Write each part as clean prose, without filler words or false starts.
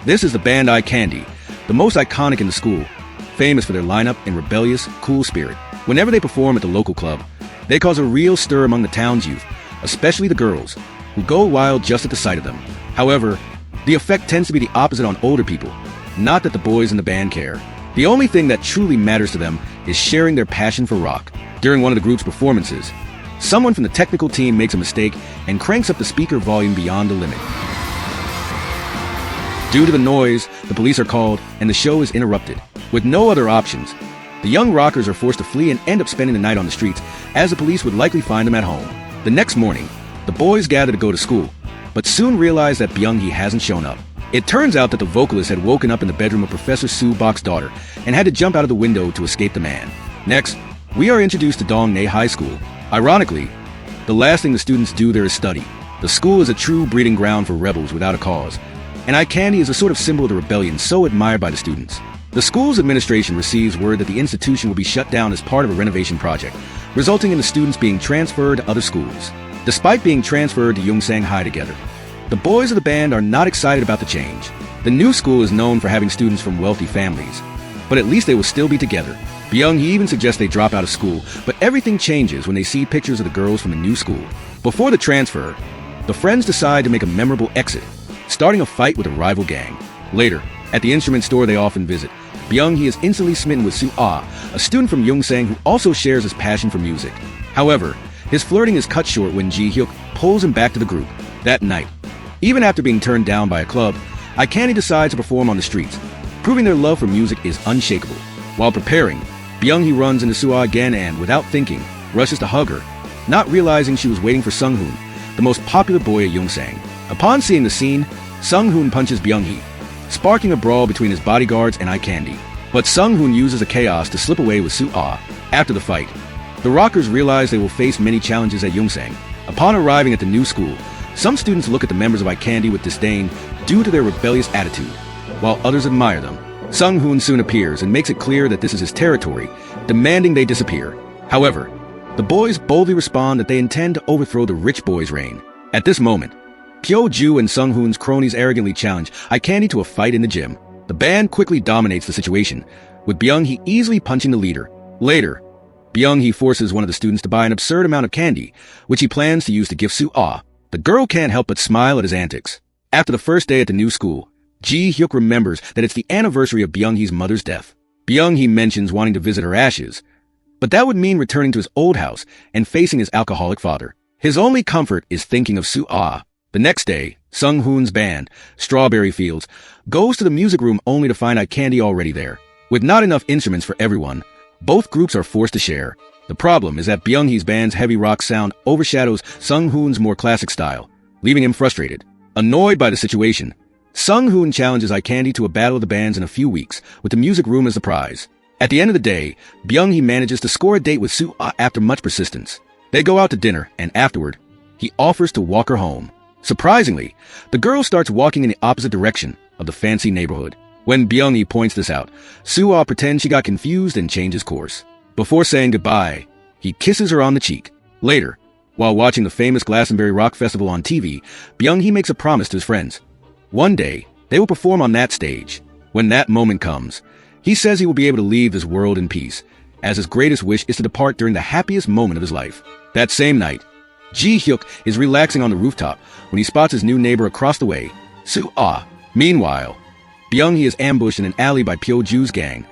This is the band Eye Candy, the most iconic in the school, famous for their lineup and rebellious, cool spirit. Whenever they perform at the local club, they cause a real stir among the town's youth, especially the girls, who go wild just at the sight of them. However, the effect tends to be the opposite on older people. Not that the boys in the band care. The only thing that truly matters to them is sharing their passion for rock. During one of the group's performances, someone from the technical team makes a mistake and cranks up the speaker volume beyond the limit. Due to the noise, the police are called and the show is interrupted. With no other options, the young rockers are forced to flee and end up spending the night on the streets, as the police would likely find them at home. The next morning, the boys gather to go to school, but soon realize that Byung-hee hasn't shown up. It turns out that the vocalist had woken up in the bedroom of Professor Soo Bok's daughter and had to jump out of the window to escape the man. Next, we are introduced to Dongnae High School. Ironically, the last thing the students do there is study. The school is a true breeding ground for rebels without a cause, and Eye Candy is a sort of symbol of the rebellion so admired by the students. The school's administration receives word that the institution will be shut down as part of a renovation project, resulting in the students being transferred to other schools. Despite being transferred to Yongsan High together, the boys of the band are not excited about the change. The new school is known for having students from wealthy families, but at least they will still be together. Byung-hee even suggests they drop out of school, but everything changes when they see pictures of the girls from the new school. Before the transfer, the friends decide to make a memorable exit, starting a fight with a rival gang. Later, at the instrument store they often visit, Byung-hee is instantly smitten with Soo-ah, a student from Yongsan who also shares his passion for music. However, his flirting is cut short when Ji-hyuk pulls him back to the group. That night, even after being turned down by a club, Eye Candy decides to perform on the streets, proving their love for music is unshakable. While preparing, Byung-hee runs into Soo-ah again and, without thinking, rushes to hug her, not realizing she was waiting for Sung-hoon, the most popular boy at Yongsan. Upon seeing the scene, Sung-hoon punches Byung-hee, sparking a brawl between his bodyguards and Eye Candy. But Sung-hoon uses a chaos to slip away with Soo-ah. After the fight, the rockers realize they will face many challenges at Yongsan. Upon arriving at the new school, some students look at the members of Eye Candy with disdain due to their rebellious attitude, while others admire them. Sung-hoon soon appears and makes it clear that this is his territory, demanding they disappear. However, the boys boldly respond that they intend to overthrow the rich boy's reign. At this moment, Pyo-ju and Sung-hoon's cronies arrogantly challenge Eye Candy to a fight in the gym. The band quickly dominates the situation, with Byung-hee easily punching the leader. Later, Byung-hee forces one of the students to buy an absurd amount of candy, which he plans to use to give Soo-ah. The girl can't help but smile at his antics. After the first day at the new school, Ji-hyuk remembers that it's the anniversary of Byung-hee's mother's death. Byung-hee mentions wanting to visit her ashes, but that would mean returning to his old house and facing his alcoholic father. His only comfort is thinking of Soo-ah. The next day, Sung-hoon's band, Strawberry Fields, goes to the music room only to find Eye Candy already there. With not enough instruments for everyone, both groups are forced to share. The problem is that Byung-hee's band's heavy rock sound overshadows Sung-hoon's more classic style, leaving him frustrated. Annoyed by the situation, Sung-hoon challenges Eye Candy to a battle of the bands in a few weeks, with the music room as the prize. At the end of the day, Byung-hee manages to score a date with Soo-ah after much persistence. They go out to dinner, and afterward, he offers to walk her home. Surprisingly, the girl starts walking in the opposite direction of the fancy neighborhood. When Byung-hee points this out, Soo-ah pretends she got confused and changes course. Before saying goodbye, he kisses her on the cheek. Later, while watching the famous Glastonbury Rock Festival on TV, Byung-hee makes a promise to his friends. One day, they will perform on that stage. When that moment comes, he says he will be able to leave this world in peace, as his greatest wish is to depart during the happiest moment of his life. That same night, Ji-hyuk is relaxing on the rooftop when he spots his new neighbor across the way, Soo-ah. Meanwhile, Byung-hee is ambushed in an alley by Pyo-ju's gang,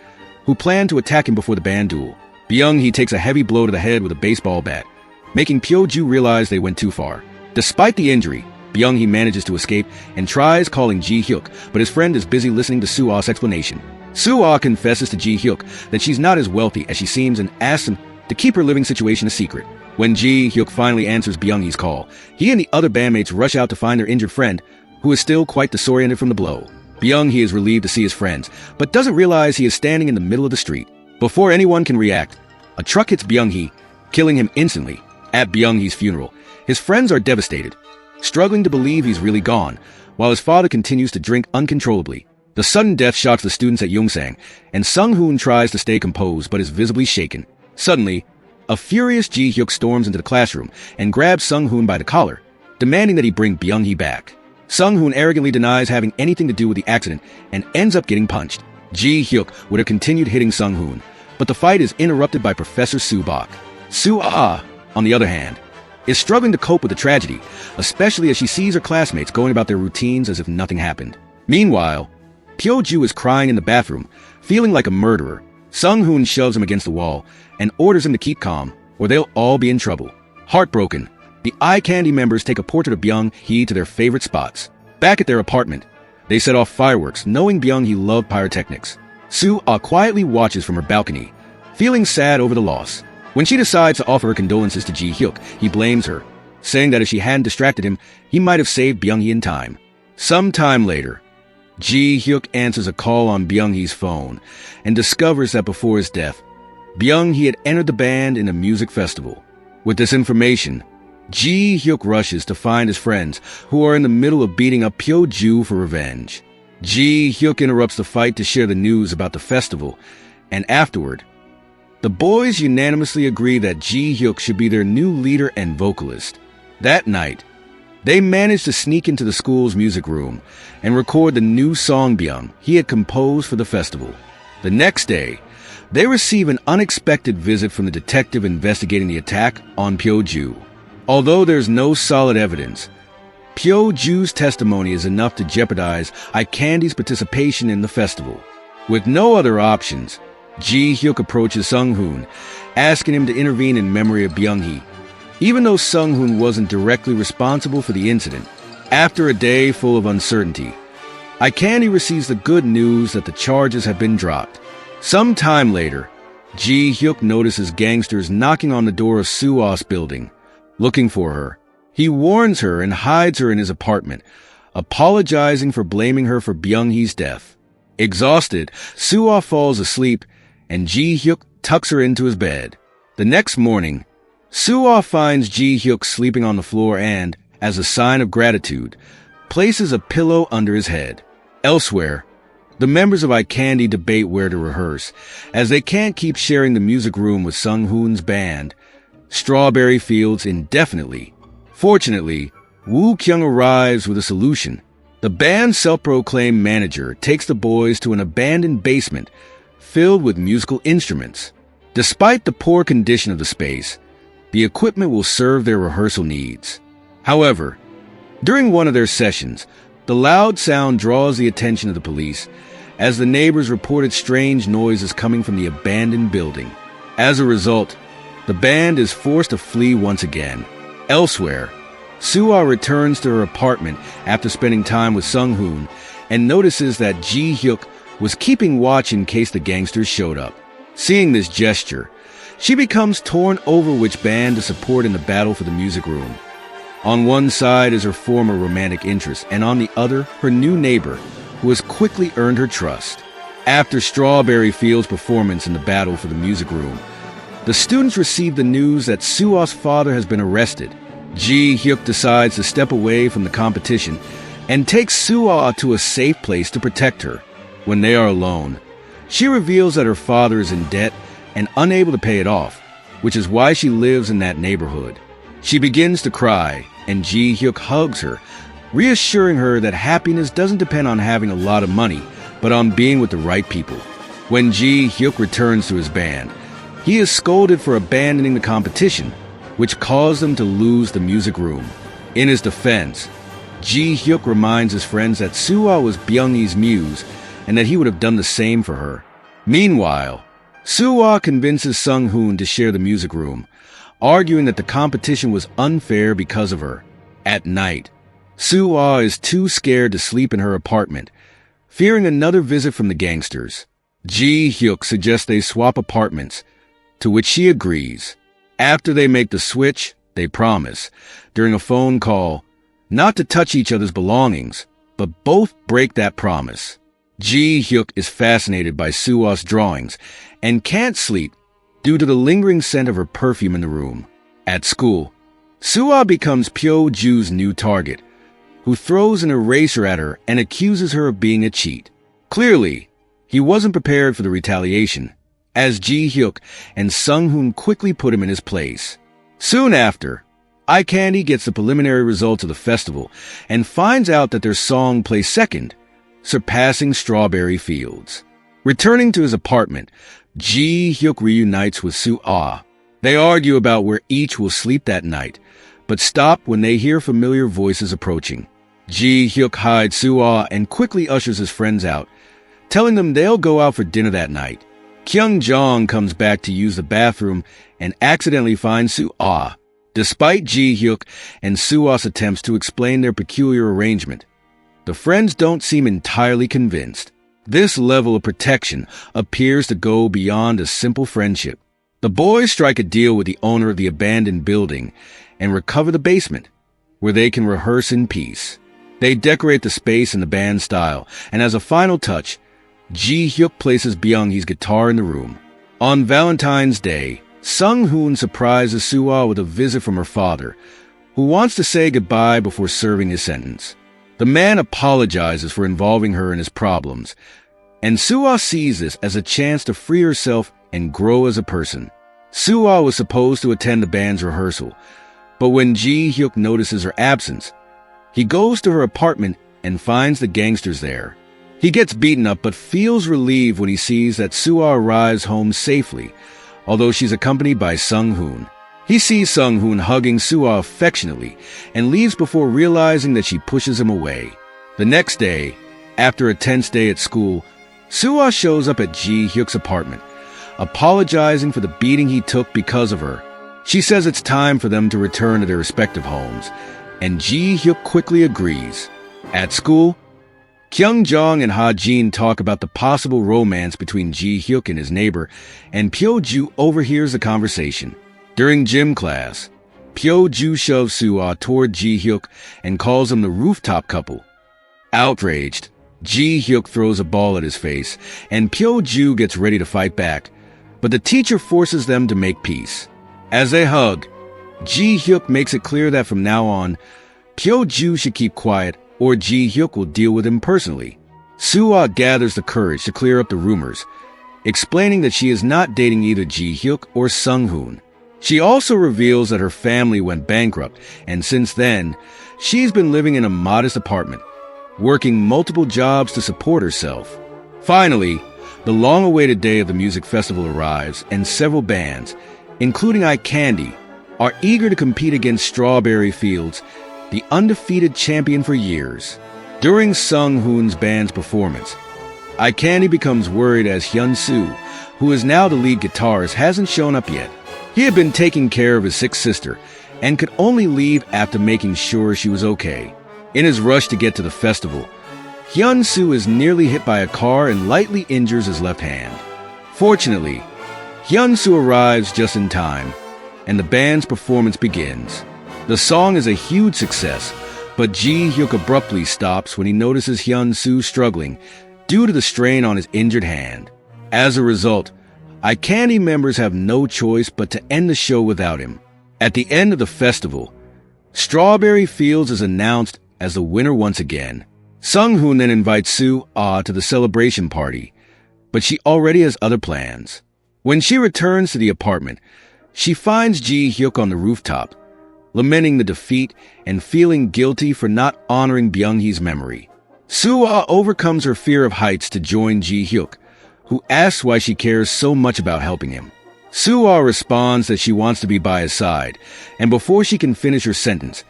who plan to attack him before the band duel. Byung-hee takes a heavy blow to the head with a baseball bat, making Pyo-ju realize they went too far. Despite the injury, Byung-hee manages to escape and tries calling Ji-hyuk, but his friend is busy listening to Soo-ah's explanation. Soo-ah confesses to Ji-hyuk that she's not as wealthy as she seems and asks him to keep her living situation a secret. When Ji-hyuk finally answers Byung-hee's call, he and the other bandmates rush out to find their injured friend, who is still quite disoriented from the blow. Byung-hee is relieved to see his friends, but doesn't realize he is standing in the middle of the street. Before anyone can react, a truck hits Byung-hee, killing him instantly. At Byung-hee's funeral, his friends are devastated, struggling to believe he's really gone, while his father continues to drink uncontrollably. The sudden death shocks the students at Yongsan, and Sung-hoon tries to stay composed but is visibly shaken. Suddenly, a furious Ji-hyuk storms into the classroom and grabs Sung-hoon by the collar, demanding that he bring Byung-hee back. Sung-hoon arrogantly denies having anything to do with the accident and ends up getting punched. Ji-hyuk would have continued hitting Sung-hoon, but the fight is interrupted by Professor Soo-bok. Soo-ah, on the other hand, is struggling to cope with the tragedy, especially as she sees her classmates going about their routines as if nothing happened. Meanwhile, Pyo-ju is crying in the bathroom, feeling like a murderer. Sung-hoon shoves him against the wall and orders him to keep calm, or they'll all be in trouble. Heartbroken, the eye candy members take a portrait of Byung-hee to their favorite spots. Back at their apartment, they set off fireworks, knowing Byung-hee loved pyrotechnics. Soo-ah quietly watches from her balcony, feeling sad over the loss. When she decides to offer her condolences to Ji-hyuk, he blames her, saying that if she hadn't distracted him, he might have saved Byung-hee in time. Some time later, Ji-hyuk answers a call on Byung-hee's phone and discovers that before his death, Byung-hee had entered the band in a music festival. With this information, Ji-hyuk rushes to find his friends, who are in the middle of beating up Pyo-ju for revenge. Ji-hyuk interrupts the fight to share the news about the festival, and afterward, the boys unanimously agree that Ji-hyuk should be their new leader and vocalist. That night, they manage to sneak into the school's music room and record the new song Byung-hee had composed for the festival. The next day, they receive an unexpected visit from the detective investigating the attack on Pyo-ju. Although there's no solid evidence, Pyo-ju's testimony is enough to jeopardize eye candy's participation in the festival. With no other options, Ji-hyuk approaches Sung-hoon, asking him to intervene in memory of Byung-hee. Even though Sung-hoon wasn't directly responsible for the incident, after a day full of uncertainty, eye candy receives the good news that the charges have been dropped. Some time later, Ji-hyuk notices gangsters knocking on the door of Soo-ah's building, looking for her. He warns her and hides her in his apartment, apologizing for blaming her for Byung-hee's death. Exhausted, Soo-ah falls asleep, and Ji-hyuk tucks her into his bed. The next morning, Soo-ah finds Ji-hyuk sleeping on the floor and, as a sign of gratitude, places a pillow under his head. Elsewhere, the members of eye candy debate where to rehearse, as they can't keep sharing the music room with Sung-hoon's band, Strawberry Fields, indefinitely. Fortunately, Woo Kyung arrives with a solution. The band's self-proclaimed manager takes the boys to an abandoned basement filled with musical instruments. Despite the poor condition of the space, the equipment will serve their rehearsal needs. However, during one of their sessions, the loud sound draws the attention of the police, as the neighbors reported strange noises coming from the abandoned building. As a result, the band is forced to flee once again. Elsewhere, Soo-ah returns to her apartment after spending time with Sung-hoon and notices that Ji-hyuk was keeping watch in case the gangsters showed up. Seeing this gesture, she becomes torn over which band to support in the battle for the music room. On one side is her former romantic interest, and on the other, her new neighbor, who has quickly earned her trust. After Strawberry Fields' performance in the battle for the music room, the students receive the news that Soo-ah's father has been arrested. Ji-hyuk decides to step away from the competition and takes Soo-ah to a safe place to protect her. When they are alone, she reveals that her father is in debt and unable to pay it off, which is why she lives in that neighborhood. She begins to cry, and Ji-hyuk hugs her, reassuring her that happiness doesn't depend on having a lot of money, but on being with the right people. When Ji-hyuk returns to his band, he is scolded for abandoning the competition, which caused them to lose the music room. In his defense, Ji-hyuk reminds his friends that Soo-ah was Byung-hee's muse and that he would have done the same for her. Meanwhile, Soo-ah convinces Sung-hoon to share the music room, arguing that the competition was unfair because of her. At night, Soo-ah is too scared to sleep in her apartment, fearing another visit from the gangsters. Ji-hyuk suggests they swap apartments, to which she agrees. After they make the switch, they promise, during a phone call, not to touch each other's belongings, but both break that promise. Ji-hyuk is fascinated by Soo-ah's drawings and can't sleep due to the lingering scent of her perfume in the room. At school, Soo-ah becomes Pyo-ju's new target, who throws an eraser at her and accuses her of being a cheat. Clearly, he wasn't prepared for the retaliation, as Ji-hyuk and Sung-hoon quickly put him in his place. Soon after, Eye Candy gets the preliminary results of the festival and finds out that their song placed second, surpassing Strawberry Fields. Returning to his apartment, Ji-hyuk reunites with Soo-ah. They argue about where each will sleep that night, but stop when they hear familiar voices approaching. Ji-hyuk hides Soo-ah and quickly ushers his friends out, telling them they'll go out for dinner that night. Kyung-jong comes back to use the bathroom and accidentally finds Soo-ah, despite Ji-hyuk and Soo-ah's attempts to explain their peculiar arrangement. The friends don't seem entirely convinced. This level of protection appears to go beyond a simple friendship. The boys strike a deal with the owner of the abandoned building and recover the basement, where they can rehearse in peace. They decorate the space in the band style, and as a final touch, Ji-hyuk places Byung-hee's guitar in the room. On Valentine's Day, Sung-hoon surprises Soo-ah with a visit from her father, who wants to say goodbye before serving his sentence. The man apologizes for involving her in his problems, and Soo-ah sees this as a chance to free herself and grow as a person. Soo-ah was supposed to attend the band's rehearsal, but when Ji-hyuk notices her absence, he goes to her apartment and finds the gangsters there. He gets beaten up but feels relieved when he sees that Soo-ah arrives home safely, although she's accompanied by Sung-hoon. He sees Sung-hoon hugging Soo-ah affectionately and leaves before realizing that she pushes him away. The next day, after a tense day at school, Soo-ah shows up at Ji-hyuk's apartment, apologizing for the beating he took because of her. She says it's time for them to return to their respective homes, and Ji-hyuk quickly agrees. At school, Kyung-jong and Ha-jin talk about the possible romance between Ji-hyuk and his neighbor, and Pyo-ju overhears the conversation. During gym class, Pyo-ju shoves Soo-ah toward Ji-hyuk and calls them the rooftop couple. Outraged, Ji-hyuk throws a ball at his face, and Pyo-ju gets ready to fight back, but the teacher forces them to make peace. As they hug, Ji-hyuk makes it clear that from now on, Pyo-ju should keep quiet or Ji-hyuk will deal with him personally. Soo-ah gathers the courage to clear up the rumors, explaining that she is not dating either Ji-hyuk or Sung-hoon. She also reveals that her family went bankrupt, and since then, she's been living in a modest apartment, working multiple jobs to support herself. Finally, the long-awaited day of the music festival arrives, and several bands, including Eye Candy, are eager to compete against Strawberry Fields, the undefeated champion for years. During Sung-hoon's band's performance, Eye Candy becomes worried as Hyun-soo, who is now the lead guitarist, hasn't shown up yet. He had been taking care of his sick sister and could only leave after making sure she was okay. In his rush to get to the festival, Hyun-soo is nearly hit by a car and lightly injures his left hand. Fortunately, Hyun-soo arrives just in time, and the band's performance begins. The song is a huge success, but Ji-hyuk abruptly stops when he notices Hyun-soo struggling due to the strain on his injured hand. As a result, Eye Candy members have no choice but to end the show without him. At the end of the festival, Strawberry Fields is announced as the winner once again. Sung-hoon then invites Soo-ah to the celebration party, but she already has other plans. When she returns to the apartment, she finds Ji-hyuk on the rooftop, lamenting the defeat and feeling guilty for not honoring Byung-hee's memory. Soo-ah overcomes her fear of heights to join Ji-hyuk, who asks why she cares so much about helping him. Soo-ah responds that she wants to be by his side, and before she can finish her sentence,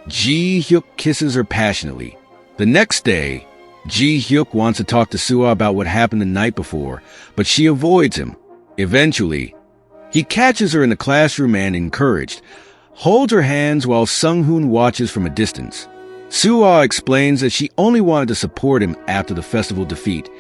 Ji-hyuk kisses her passionately. The next day, Ji-hyuk wants to talk to Soo-ah about what happened the night before, but she avoids him. Eventually, he catches her in the classroom and, encouraged, holds her hands while Sung-hoon watches from a distance. Soo-ah explains that she only wanted to support him after the festival defeat,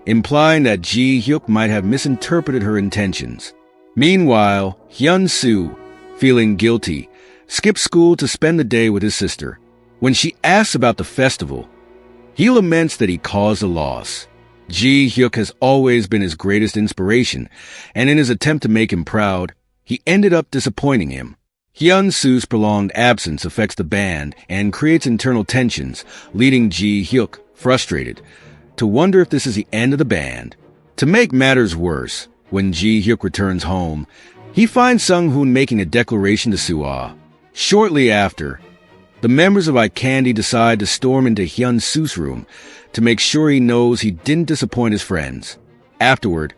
implying that Ji-hyuk might have misinterpreted her intentions. Meanwhile, Hyun-soo, feeling guilty, skips school to spend the day with his sister. When she asks about the festival, he laments that he caused a loss. Ji-hyuk has always been his greatest inspiration, and in his attempt to make him proud, he ended up disappointing him. Hyun-soo's prolonged absence affects the band and creates internal tensions, leading Ji-hyuk, frustrated, to wonder if this is the end of the band. To make matters worse, when Ji-hyuk returns home, he finds Sung-hoon making a declaration to Soo-ah. Shortly after, the members of iCandy decide to storm into Hyun-soo's room to make sure he knows he didn't disappoint his friends. Afterward,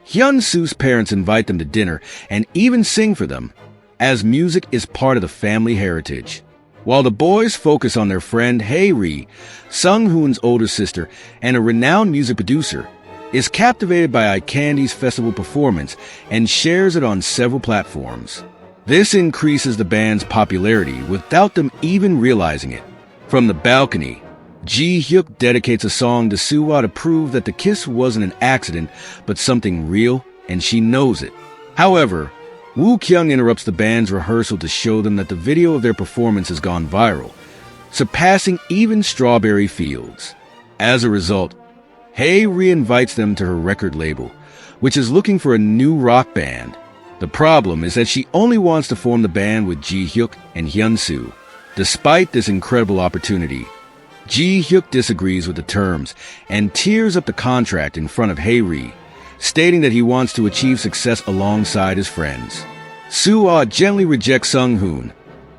Hyun-soo's parents invite them to dinner and even sing for them, as music is part of the family heritage. While the boys focus on their friend Hae-ri, Sung-hoon's older sister and a renowned music producer, is captivated by iCandy's festival performance and shares it on several platforms. This increases the band's popularity without them even realizing it. From the balcony, Ji-hyuk dedicates a song to Soo-ah to prove that the kiss wasn't an accident, but something real, and she knows it. However, Woo-kyung interrupts the band's rehearsal to show them that the video of their performance has gone viral, surpassing even Strawberry Fields. As a result, Hae reinvites them to her record label, which is looking for a new rock band. The problem is that she only wants to form the band with Ji-hyuk and Hyun-soo. Despite this incredible opportunity, Ji-hyuk disagrees with the terms and tears up the contract in front of Hae-ri, stating that he wants to achieve success alongside his friends. Soo-ah gently rejects Sung-hoon,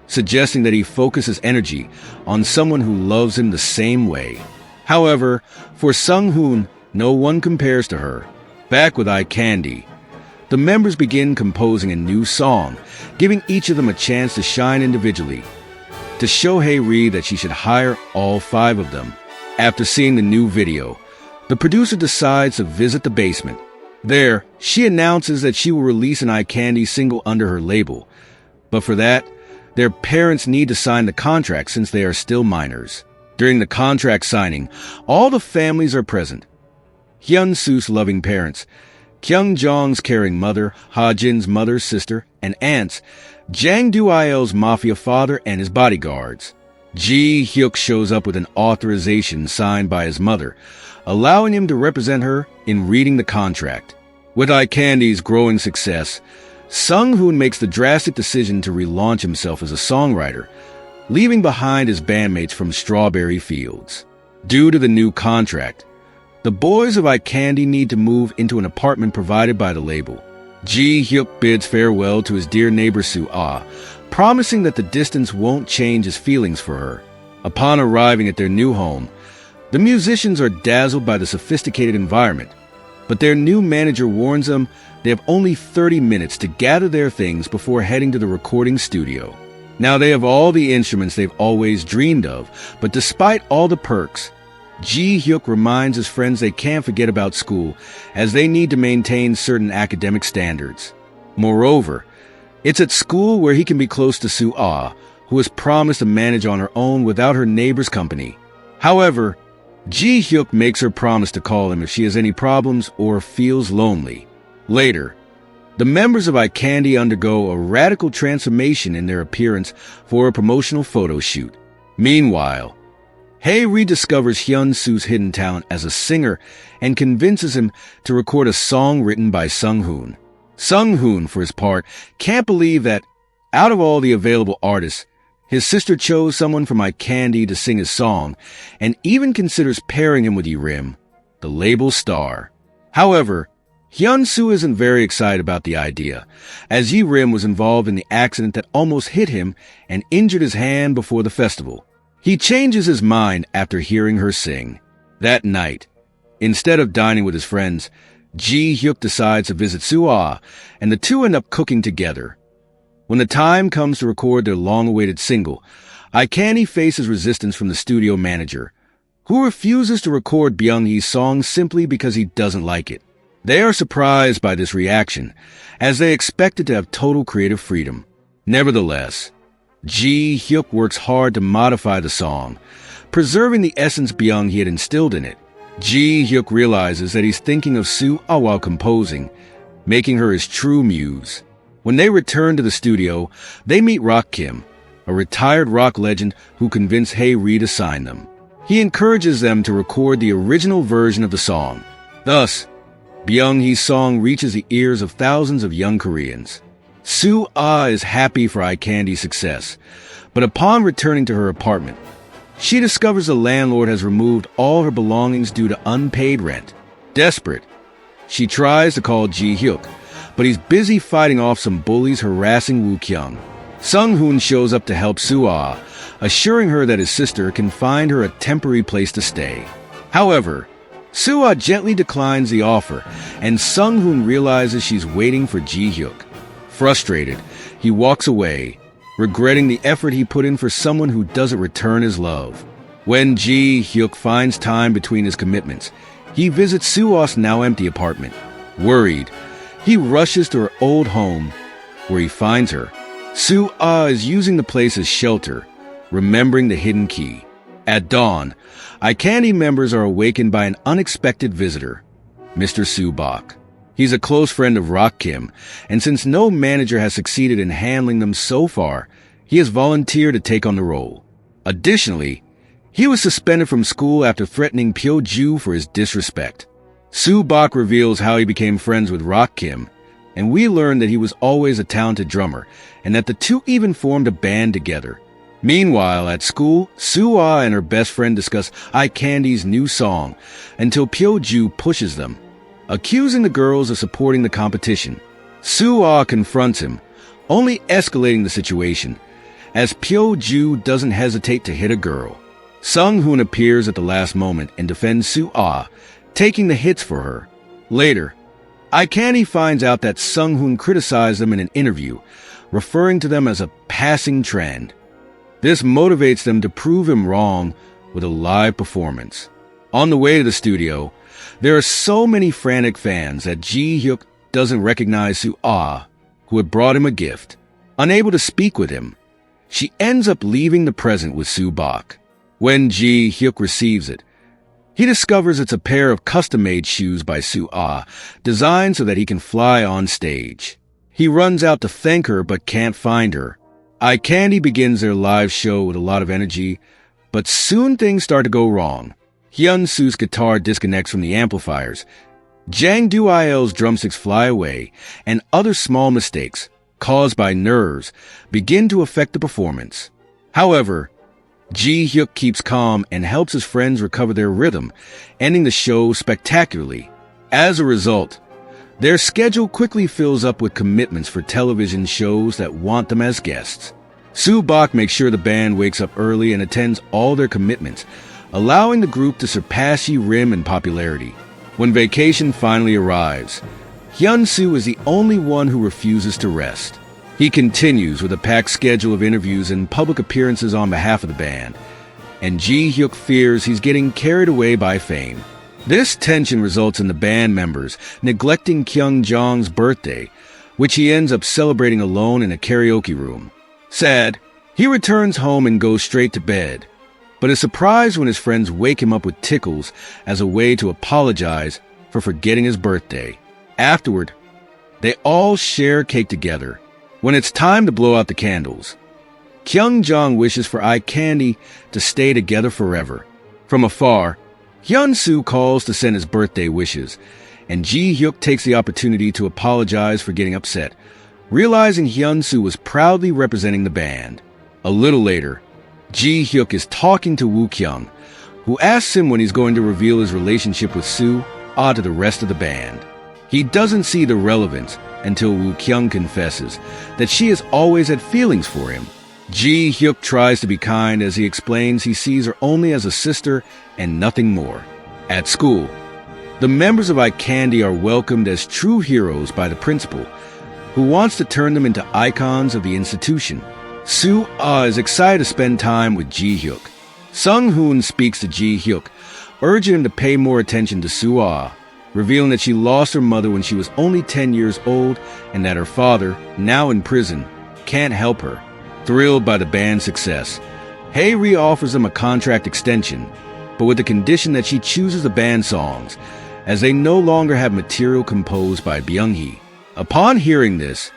suggesting that he focus his energy on someone who loves him the same way. However, for Sung-hoon, no one compares to her. Back with iCandy, the members begin composing a new song, giving each of them a chance to shine individually. To show Hae-ri that she should hire all 5 of them. After seeing the new video, the producer decides to visit the basement. There, she announces that she will release an iCandy single under her label. But for that, their parents need to sign the contract since they are still minors. During the contract signing, all the families are present. Hyun-soo's loving parents, Kyung-jong's caring mother, Ha-jin's mother, sister, and aunts, Jang Do-il's mafia father, and his bodyguards. Ji-hyuk shows up with an authorization signed by his mother, allowing him to represent her in reading the contract. With iCandy's growing success, Sung-hoon makes the drastic decision to relaunch himself as a songwriter, leaving behind his bandmates from Strawberry Fields. Due to the new contract, the boys of iCandy need to move into an apartment provided by the label. Ji-hyuk bids farewell to his dear neighbor Soo-ah, promising that the distance won't change his feelings for her. Upon arriving at their new home, the musicians are dazzled by the sophisticated environment, but their new manager warns them they have only 30 minutes to gather their things before heading to the recording studio. Now they have all the instruments they've always dreamed of, but despite all the perks, Ji-hyuk reminds his friends they can't forget about school, as they need to maintain certain academic standards. Moreover, it's at school where he can be close to Soo-ah, who has promised to manage on her own without her neighbor's company. However, Ji-hyuk makes her promise to call him if she has any problems or feels lonely. Later, the members of iCandy undergo a radical transformation in their appearance for a promotional photo shoot. Meanwhile, Hae rediscovers Hyun-soo's hidden talent as a singer and convinces him to record a song written by Sung-hoon. Sung-hoon, for his part, can't believe that, out of all the available artists, his sister chose someone from iCandy to sing his song, and even considers pairing him with Yerim, the label star. However, Hyun-soo isn't very excited about the idea, as Yerim was involved in the accident that almost hit him and injured his hand before the festival. He changes his mind after hearing her sing. That night, instead of dining with his friends, Ji-hyuk decides to visit Soo-ah, and the two end up cooking together. When the time comes to record their long-awaited single, iCandy faces resistance from the studio manager, who refuses to record Byung-hee's song simply because he doesn't like it. They are surprised by this reaction, as they expected to have total creative freedom. Nevertheless, Ji-hyuk works hard to modify the song, preserving the essence Byung-hee had instilled in it. Ji-hyuk realizes that he's thinking of Soo-ah while composing, making her his true muse. When they return to the studio, they meet Rock Kim, a retired rock legend who convinced Hae-ri to sign them. He encourages them to record the original version of the song. Thus, Byung-hee's song reaches the ears of thousands of young Koreans. Soo-ah is happy for iCandy's success, but upon returning to her apartment, she discovers the landlord has removed all her belongings due to unpaid rent. Desperate, she tries to call Ji-hyuk, but he's busy fighting off some bullies harassing Woo-kyung. Sung-hoon shows up to help Soo-ah, assuring her that his sister can find her a temporary place to stay. However, Soo-ah gently declines the offer, and Sung-hoon realizes she's waiting for Ji-hyuk. Frustrated, he walks away, regretting the effort he put in for someone who doesn't return his love. When Ji-hyuk finds time between his commitments, he visits Soo-ah's now empty apartment. Worried, he rushes to her old home, where he finds her. Soo-ah is using the place as shelter, remembering the hidden key. At dawn, iCandy members are awakened by an unexpected visitor, Mr. Soo-bok. He's a close friend of Rock Kim, and since no manager has succeeded in handling them so far, he has volunteered to take on the role. Additionally, he was suspended from school after threatening Pyo-ju for his disrespect. Soo-bok reveals how he became friends with Rock Kim, and we learn that he was always a talented drummer, and that the two even formed a band together. Meanwhile, at school, Soo-ah and her best friend discuss iCandy's new song until Pyo-ju pushes them, accusing the girls of supporting the competition. Soo-ah confronts him, only escalating the situation, as Pyo-ju doesn't hesitate to hit a girl. Sung-hoon appears at the last moment and defends Soo-ah, taking the hits for her. Later, iCandy finds out that Sung-hoon criticized them in an interview, referring to them as a passing trend. This motivates them to prove him wrong with a live performance. On the way to the studio, there are so many frantic fans that Ji-hyuk doesn't recognize Soo-ah, who had brought him a gift. Unable to speak with him, she ends up leaving the present with Soo-bok. When Ji-hyuk receives it, he discovers it's a pair of custom-made shoes by Soo-ah, designed so that he can fly on stage. He runs out to thank her but can't find her. iCandy begins their live show with a lot of energy, but soon things start to go wrong. Hyun-soo's guitar disconnects from the amplifiers, Jang Do-il's drumsticks fly away, and other small mistakes, caused by nerves, begin to affect the performance. However, Ji-hyuk keeps calm and helps his friends recover their rhythm, ending the show spectacularly. As a result, their schedule quickly fills up with commitments for television shows that want them as guests. Soo-bok makes sure the band wakes up early and attends all their commitments, allowing the group to surpass Rim in popularity. When vacation finally arrives, Hyun-soo is the only one who refuses to rest. He continues with a packed schedule of interviews and public appearances on behalf of the band, and Ji-hyuk fears he's getting carried away by fame. This tension results in the band members neglecting Kyung-jong's birthday, which he ends up celebrating alone in a karaoke room. Sad, he returns home and goes straight to bed, but is surprised when his friends wake him up with tickles as a way to apologize for forgetting his birthday. Afterward, they all share cake together. When it's time to blow out the candles, Kyung-jong wishes for iCandy to stay together forever. From afar, Hyun-soo calls to send his birthday wishes, and Ji-hyuk takes the opportunity to apologize for getting upset, realizing Hyun-soo was proudly representing the band. A little later, Ji-hyuk is talking to Woo-kyung, who asks him when he's going to reveal his relationship with Soo-ah to the rest of the band. He doesn't see the relevance until Woo-kyung confesses that she has always had feelings for him. Ji-hyuk tries to be kind as he explains he sees her only as a sister and nothing more. At school, the members of iCandy are welcomed as true heroes by the principal, who wants to turn them into icons of the institution. Soo-ah is excited to spend time with Ji-hyuk. Sung-hoon speaks to Ji-hyuk, urging him to pay more attention to Soo-ah, revealing that she lost her mother when she was only 10 years old and that her father, now in prison, can't help her. Thrilled by the band's success, Hae-ri offers them a contract extension, but with the condition that she chooses the band songs, as they no longer have material composed by Byung-hee. Upon hearing this,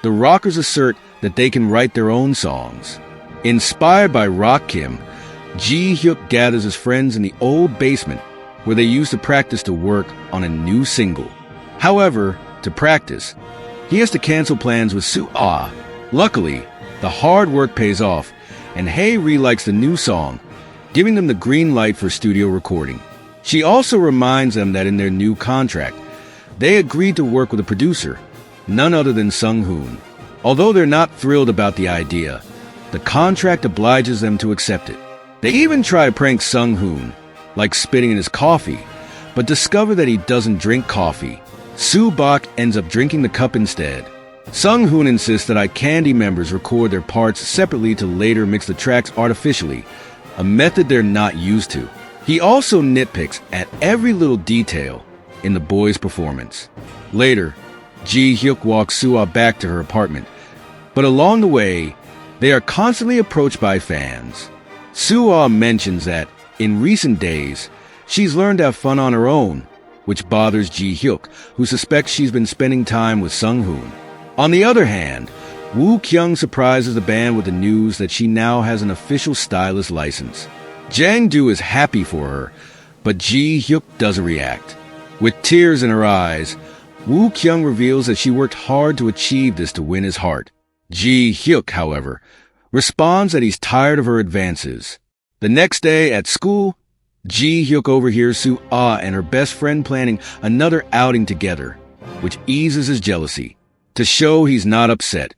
the rockers assert that they can write their own songs. Inspired by Rock Kim, Ji-hyuk gathers his friends in the old basement where they used to practice to work on a new single. However, to practice, he has to cancel plans with Soo-ah. Luckily, the hard work pays off, and Hae-ri likes the new song, giving them the green light for studio recording. She also reminds them that in their new contract, they agreed to work with a producer, none other than Sung-hoon. Although they're not thrilled about the idea, the contract obliges them to accept it. They even try to prank Sung-hoon, like spitting in his coffee, but discover that he doesn't drink coffee. Soo-bok ends up drinking the cup instead. Sung-hoon insists that iCandy members record their parts separately to later mix the tracks artificially, a method they're not used to. He also nitpicks at every little detail in the boys' performance. Later, Ji-hyuk walks Soo-ah back to her apartment, but along the way, they are constantly approached by fans. Soo-ah mentions that, in recent days, she's learned to have fun on her own, which bothers Ji-hyuk, who suspects she's been spending time with Sung-hoon. On the other hand, Woo-kyung surprises the band with the news that she now has an official stylist license. Jang-do is happy for her, but Ji-hyuk doesn't react. With tears in her eyes, Woo-kyung reveals that she worked hard to achieve this to win his heart. Ji-hyuk, however, responds that he's tired of her advances. The next day at school, Ji-hyuk overhears Soo-ah and her best friend planning another outing together, which eases his jealousy. To show he's not upset,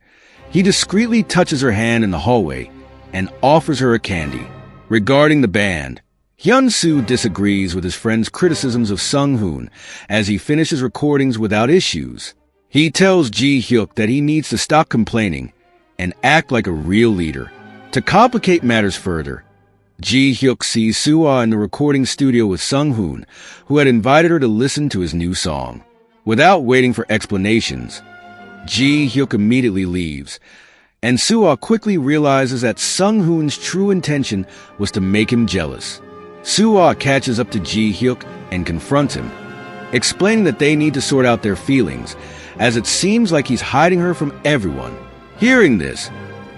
he discreetly touches her hand in the hallway and offers her a candy. Regarding the band, Hyun-soo disagrees with his friend's criticisms of Sung-hoon as he finishes recordings without issues. He tells Ji-hyuk that he needs to stop complaining and act like a real leader. To complicate matters further, Ji-hyuk sees Soo-ah in the recording studio with Sung-hoon, who had invited her to listen to his new song. Without waiting for explanations, Ji-hyuk immediately leaves, and Soo-ah quickly realizes that Sung-hoon's true intention was to make him jealous. Soo-ah catches up to Ji-hyuk and confronts him, explaining that they need to sort out their feelings, as it seems like he's hiding her from everyone. Hearing this,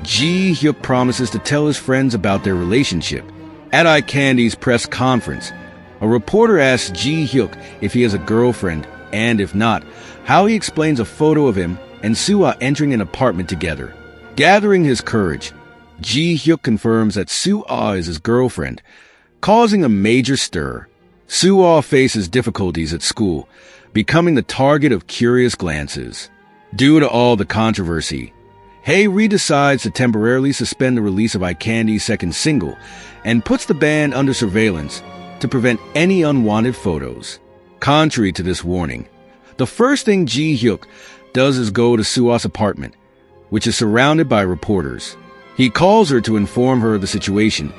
Ji-hyuk promises to tell his friends about their relationship. At iCandy's press conference, a reporter asks Ji-hyuk if he has a girlfriend, and if not, how he explains a photo of him and Soo-ah entering an apartment together. Gathering his courage, Ji-hyuk confirms that Soo-ah is his girlfriend, causing a major stir. Soo-ah faces difficulties at school, becoming the target of curious glances. Due to all the controversy, Hae-ri decides to temporarily suspend the release of iCandy's second single and puts the band under surveillance to prevent any unwanted photos. Contrary to this warning, the first thing Ji-hyuk does is go to Soo-ah's apartment, which is surrounded by reporters. He calls her to inform her of the situation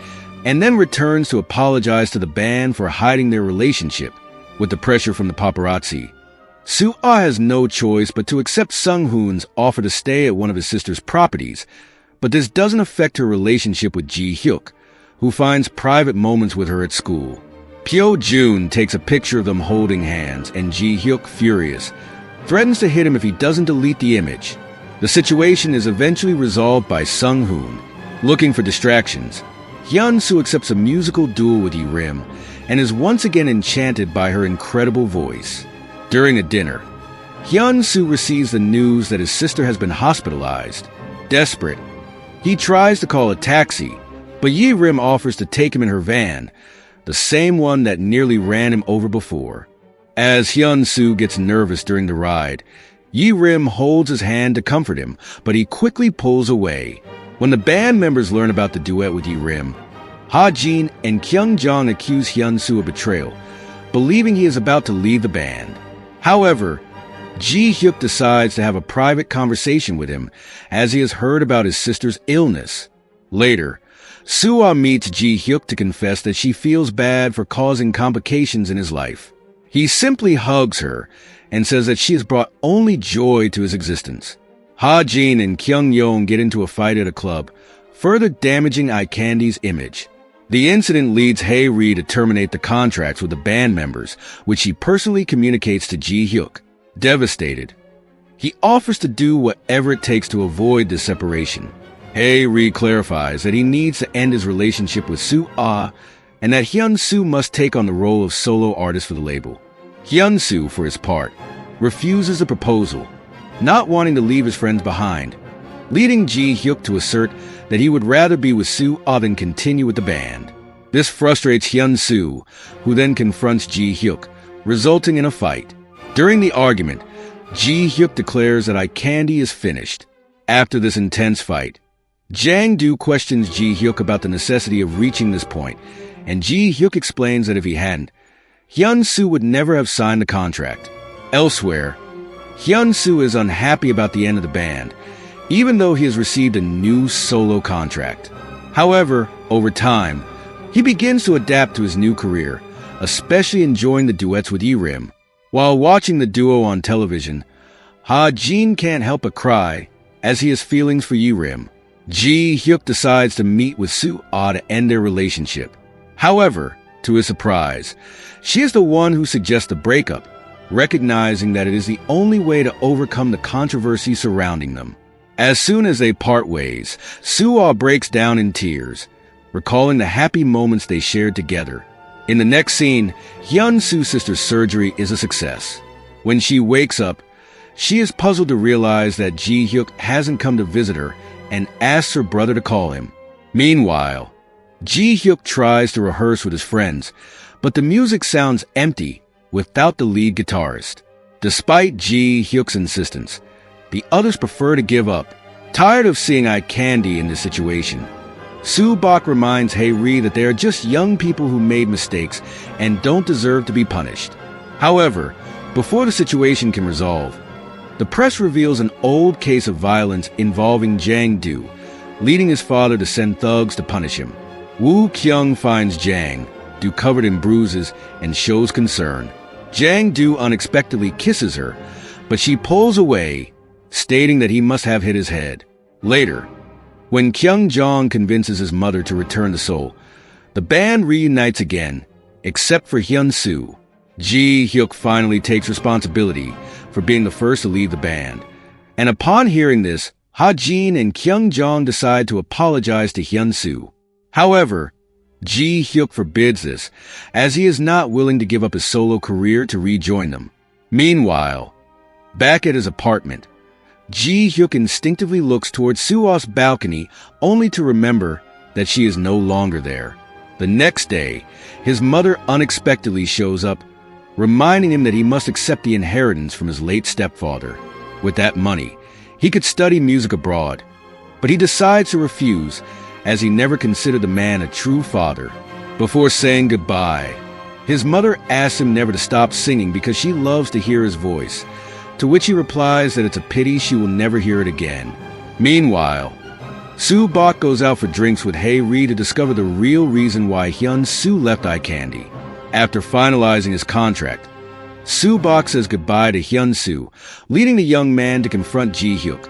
and then returns to apologize to the band for hiding their relationship with the pressure from the paparazzi. Soo-ah has no choice but to accept Sung-hoon's offer to stay at one of his sister's properties, but this doesn't affect her relationship with Ji-hyuk, who finds private moments with her at school. Pyo-jun takes a picture of them holding hands, and Ji-hyuk, furious, threatens to hit him if he doesn't delete the image. The situation is eventually resolved by Sung-hoon. Looking for distractions, Hyun-soo accepts a musical duel with Yi-rim and is once again enchanted by her incredible voice. During a dinner, Hyun-soo receives the news that his sister has been hospitalized. Desperate, he tries to call a taxi, but Yi-rim offers to take him in her van, the same one that nearly ran him over before. As Hyun-soo gets nervous during the ride, Yi-rim holds his hand to comfort him, but he quickly pulls away. When the band members learn about the duet with Yi-rim, Ha-jin and Kyung-jong accuse Hyun-soo of betrayal, believing he is about to leave the band. However, Ji-hyuk decides to have a private conversation with him as he has heard about his sister's illness. Later, Soo-ah meets Ji-hyuk to confess that she feels bad for causing complications in his life. He simply hugs her and says that she has brought only joy to his existence. Ha-jin and Kyung-yong get into a fight at a club, further damaging iCandy's image. The incident leads Hae-ri to terminate the contracts with the band members, which he personally communicates to Ji-hyuk. Devastated, he offers to do whatever it takes to avoid this separation. Hae-ri clarifies that he needs to end his relationship with Soo-ah and that Hyun-soo must take on the role of solo artist for the label. Hyun-soo, for his part, refuses the proposal, not wanting to leave his friends behind, leading Ji-hyuk to assert that he would rather be with Soo-ah than continue with the band. This frustrates Hyun-soo, who then confronts Ji-hyuk, resulting in a fight. During the argument, Ji-hyuk declares that iCandy is finished. After this intense fight, Jang-do questions Ji-hyuk about the necessity of reaching this point, and Ji-hyuk explains that if he hadn't, Hyun-soo would never have signed the contract. Elsewhere, Hyun-soo is unhappy about the end of the band, even though he has received a new solo contract. However, over time, he begins to adapt to his new career, especially enjoying the duets with Irim. While watching the duo on television, Ha-jin can't help but cry as he has feelings for Irim. Ji-hyuk decides to meet with Soo-ah to end their relationship. However, to his surprise, she is the one who suggests the breakup, recognizing that it is the only way to overcome the controversy surrounding them. As soon as they part ways, Soo-ah breaks down in tears, recalling the happy moments they shared together. In the next scene, Hyun-soo's sister's surgery is a success. When she wakes up, she is puzzled to realize that Ji-hyuk hasn't come to visit her and asks her brother to call him. Meanwhile, Ji-hyuk tries to rehearse with his friends, but the music sounds empty without the lead guitarist. Despite Ji-hyuk's insistence, the others prefer to give up. Tired of seeing eye candy in this situation, Soo-bok reminds Hae-ri that they are just young people who made mistakes and don't deserve to be punished. However, before the situation can resolve, the press reveals an old case of violence involving Jang-do, leading his father to send thugs to punish him. Woo Kyung finds Jang-do covered in bruises and shows concern. Jang-do unexpectedly kisses her, but she pulls away, stating that he must have hit his head. Later, when Kyung-jong convinces his mother to return the soul, the band reunites again, except for Hyun-soo. Ji-hyuk finally takes responsibility for being the first to leave the band, and upon hearing this, Ha-jin and Kyung-jong decide to apologize to Hyun-soo. However, Ji-hyuk forbids this, as he is not willing to give up his solo career to rejoin them. Meanwhile, back at his apartment, Ji-hyuk instinctively looks towards Soo-ah's balcony only to remember that she is no longer there. The next day, his mother unexpectedly shows up, reminding him that he must accept the inheritance from his late stepfather. With that money, he could study music abroad, but he decides to refuse as he never considered the man a true father. Before saying goodbye, his mother asks him never to stop singing because she loves to hear his voice, to which he replies that it's a pity she will never hear it again. Meanwhile, Soo-bok goes out for drinks with Hae-ri to discover the real reason why Hyun-soo left eye candy. After finalizing his contract, Soo-bok says goodbye to Hyun-soo, leading the young man to confront Ji-hyuk,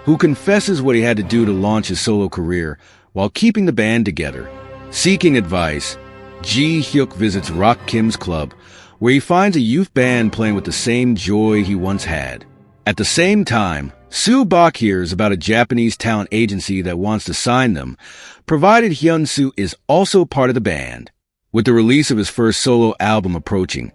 who confesses what he had to do to launch his solo career while keeping the band together. Seeking advice, Ji-hyuk visits Rock Kim's club, where he finds a youth band playing with the same joy he once had. At the same time, Soo-bok hears about a Japanese talent agency that wants to sign them, provided Hyun-soo is also part of the band. With the release of his first solo album approaching,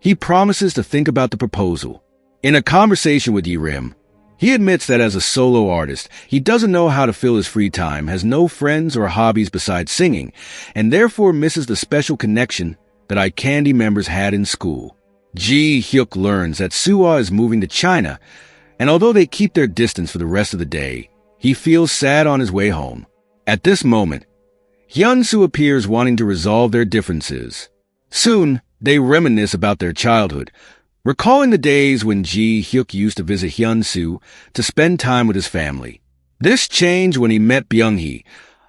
he promises to think about the proposal. In a conversation with Irim, he admits that as a solo artist, he doesn't know how to fill his free time, has no friends or hobbies besides singing, and therefore misses the special connection that eye candy members had in school. Ji-hyuk learns that Soo-ah is moving to China, and although they keep their distance for the rest of the day, he feels sad on his way home. At this moment, Hyun-soo appears wanting to resolve their differences. Soon, they reminisce about their childhood, recalling the days when Ji-hyuk used to visit Hyun-soo to spend time with his family. This changed when he met Byung-hee,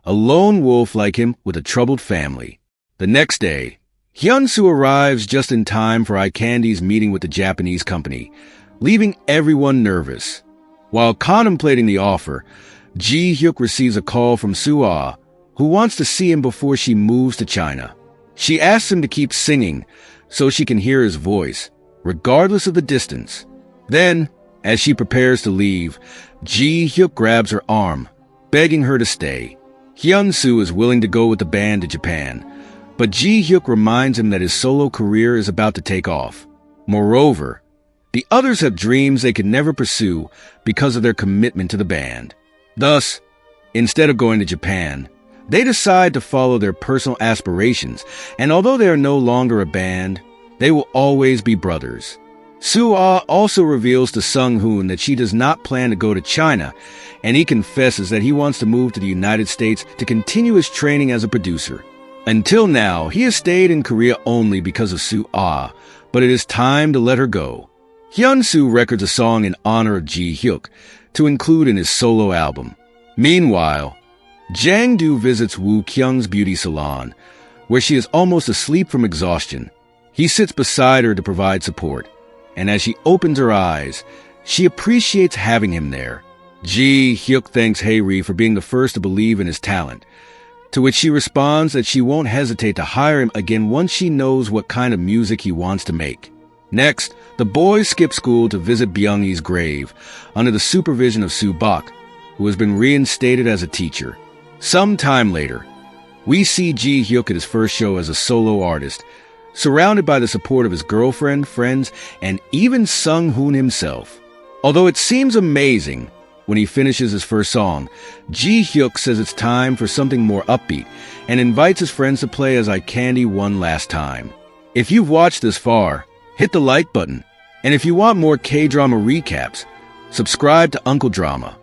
a lone wolf like him with a troubled family. The next day, Hyun-soo arrives just in time for eye candy's meeting with the Japanese company, leaving everyone nervous. While contemplating the offer, Ji-hyuk receives a call from Soo-ah, who wants to see him before she moves to China. She asks him to keep singing so she can hear his voice, regardless of the distance. Then, as she prepares to leave, Ji-hyuk grabs her arm, begging her to stay. Hyun-soo is willing to go with the band to Japan, but Ji-hyuk reminds him that his solo career is about to take off. Moreover, the others have dreams they could never pursue because of their commitment to the band. Thus, instead of going to Japan, they decide to follow their personal aspirations, and although they are no longer a band, they will always be brothers. Soo-ah also reveals to Sung-hoon that she does not plan to go to China, and he confesses that he wants to move to the United States to continue his training as a producer. Until now, he has stayed in Korea only because of Soo-ah, but it is time to let her go. Hyun-soo records a song in honor of Ji-hyuk to include in his solo album. Meanwhile, Jang-do visits Woo-kyung's beauty salon, where she is almost asleep from exhaustion. He sits beside her to provide support, and as she opens her eyes, she appreciates having him there. Ji-hyuk thanks Hae-ri for being the first to believe in his talent, to which she responds that she won't hesitate to hire him again once she knows what kind of music he wants to make. Next, the boys skip school to visit Byung-hee's grave under the supervision of Soo-bak, who has been reinstated as a teacher. Some time later, we see Ji-hyuk at his first show as a solo artist, surrounded by the support of his girlfriend, friends, and even Sung-hoon himself. Although it seems amazing, when he finishes his first song, Ji-hyuk says it's time for something more upbeat and invites his friends to play As I Candy one last time. If you've watched this far, hit the like button. And if you want more K-drama recaps, subscribe to Uncle Drama.